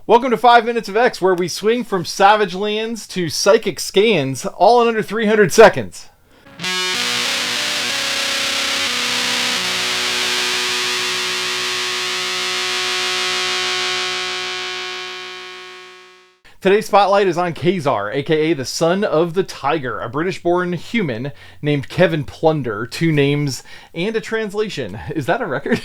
Welcome to 5 Minutes of X, where we swing from savage lands to psychic scans, all in under 300 seconds. Today's spotlight is on Ka-Zar, aka the son of the tiger, a British-born human named Kevin Plunder. 2 names and a translation. Is that a record?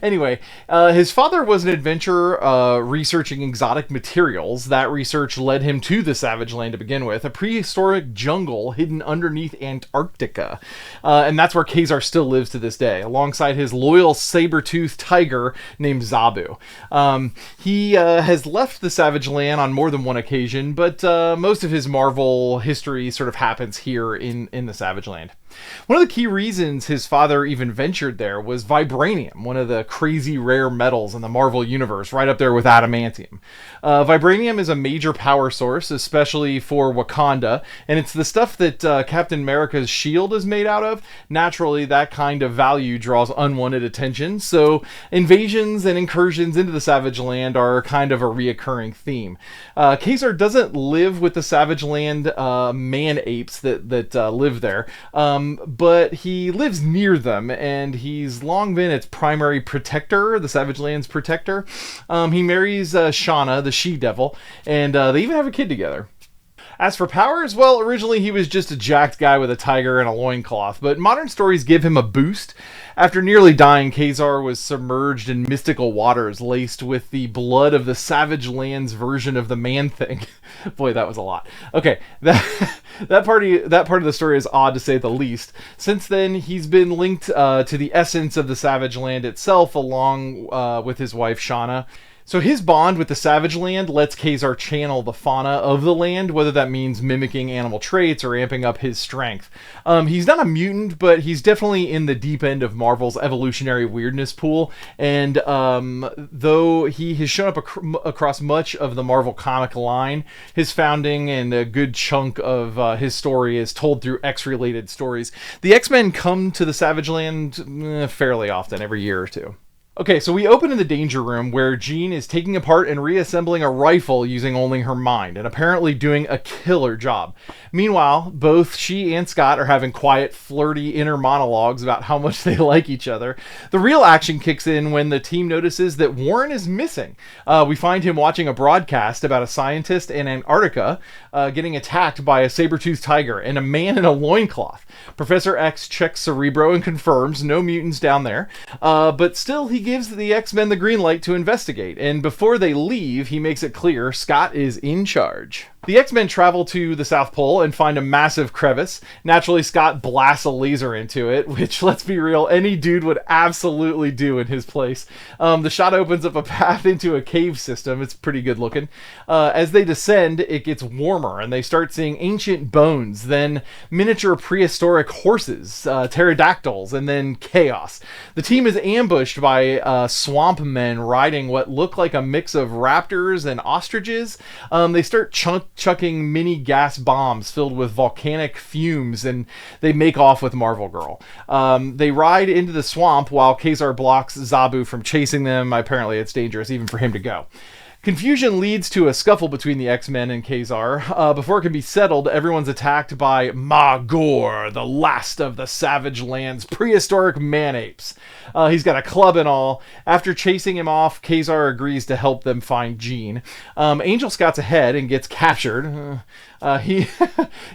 Anyway, his father was an adventurer researching exotic materials. That research led him to the savage land to begin with, a prehistoric jungle hidden underneath Antarctica. And that's where Ka-Zar still lives to this day, alongside his loyal sabretooth tiger named Zabu. He has left the savage land on more than one occasion, but most of his Marvel history sort of happens here in the savage land. One of the key reasons his father even ventured there was vibranium, one of the crazy rare metals in the Marvel universe, right up there with adamantium. Vibranium is a major power source, especially for Wakanda, and it's the stuff that Captain America's shield is made out of. Naturally, that kind of value draws unwanted attention, so invasions and incursions into the savage land are kind of a reoccurring theme. Ka-Zar doesn't live with the savage land man-apes that live there, but he lives near them, and he's long been its primary protector, the savage land's protector. He marries Shauna, the she-devil, and they even have a kid together. As for powers, well, originally he was just a jacked guy with a tiger and a loincloth, but modern stories give him a boost. After nearly dying, Ka-Zar was submerged in mystical waters laced with the blood of the savage land's version of the Man-Thing. Boy, that was a lot. Okay, that part of the story is odd to say the least. Since then, he's been linked to the essence of the savage land itself, along with his wife Shauna. So his bond with the savage land lets Ka-Zar channel the fauna of the land, whether that means mimicking animal traits or amping up his strength. He's not a mutant, but he's definitely in the deep end of Marvel's evolutionary weirdness pool, and though he has shown up across much of the Marvel comic line, his founding and a good chunk of his story is told through X-related stories. The X-Men come to the savage land fairly often, every year or two. Okay, so we open in the danger room where Jean is taking apart and reassembling a rifle using only her mind, and apparently doing a killer job. Meanwhile, both she and Scott are having quiet, flirty inner monologues about how much they like each other. The real action kicks in when the team notices that Warren is missing. We find him watching a broadcast about a scientist in Antarctica getting attacked by a saber-toothed tiger and a man in a loincloth. Professor X checks Cerebro and confirms no mutants down there, but still he gives the X-Men the green light to investigate, and before they leave, he makes it clear Scott is in charge. The X-Men travel to the South Pole and find a massive crevice. Naturally, Scott blasts a laser into it, which, let's be real, any dude would absolutely do in his place. The shot opens up a path into a cave system. It's pretty good looking. As they descend, it gets warmer, and they start seeing ancient bones, then miniature prehistoric horses, pterodactyls, and then chaos. The team is ambushed by swamp men riding what look like a mix of raptors and ostriches. They start chucking mini gas bombs filled with volcanic fumes, and they make off with Marvel Girl. They ride into the swamp while Ka-Zar blocks Zabu from chasing them. Apparently it's dangerous even for him to go. Confusion leads to a scuffle between the X-Men and Ka-Zar. Before it can be settled, everyone's attacked by Magor, the last of the savage land's prehistoric man-apes. He's got a club and all. After chasing him off, Ka-Zar agrees to help them find Jean. Angel scouts ahead and gets captured. He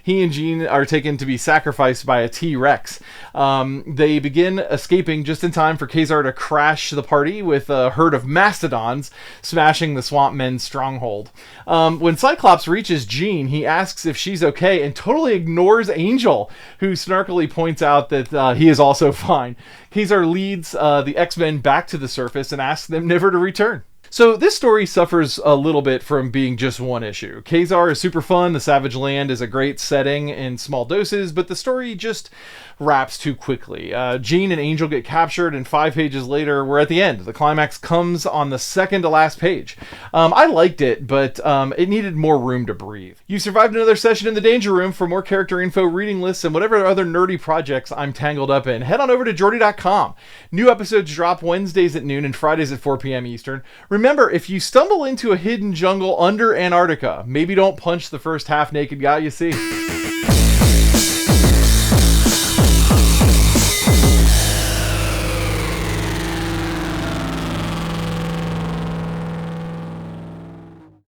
and Jean are taken to be sacrificed by a T-Rex. They begin escaping just in time for Ka-Zar to crash the party with a herd of mastodons, smashing the swamp men's stronghold. When Cyclops reaches Jean, he asks if she's okay and totally ignores Angel, who snarkily points out that he is also fine. Ka-Zar leads the X-Men back to the surface and asks them never to return. So this story suffers a little bit from being just one issue. Ka-Zar is super fun, the Savage Land is a great setting in small doses, but the story just wraps too quickly. Jean and Angel get captured, and 5 pages later, we're at the end. The climax comes on the second to last page. I liked it, but it needed more room to breathe. You survived another session in the Danger Room. For more character info, reading lists, and whatever other nerdy projects I'm tangled up in, head on over to Jordy.com. New episodes drop Wednesdays at noon and Fridays at 4 p.m. Eastern. Remember, if you stumble into a hidden jungle under Antarctica, maybe don't punch the first half-naked guy you see.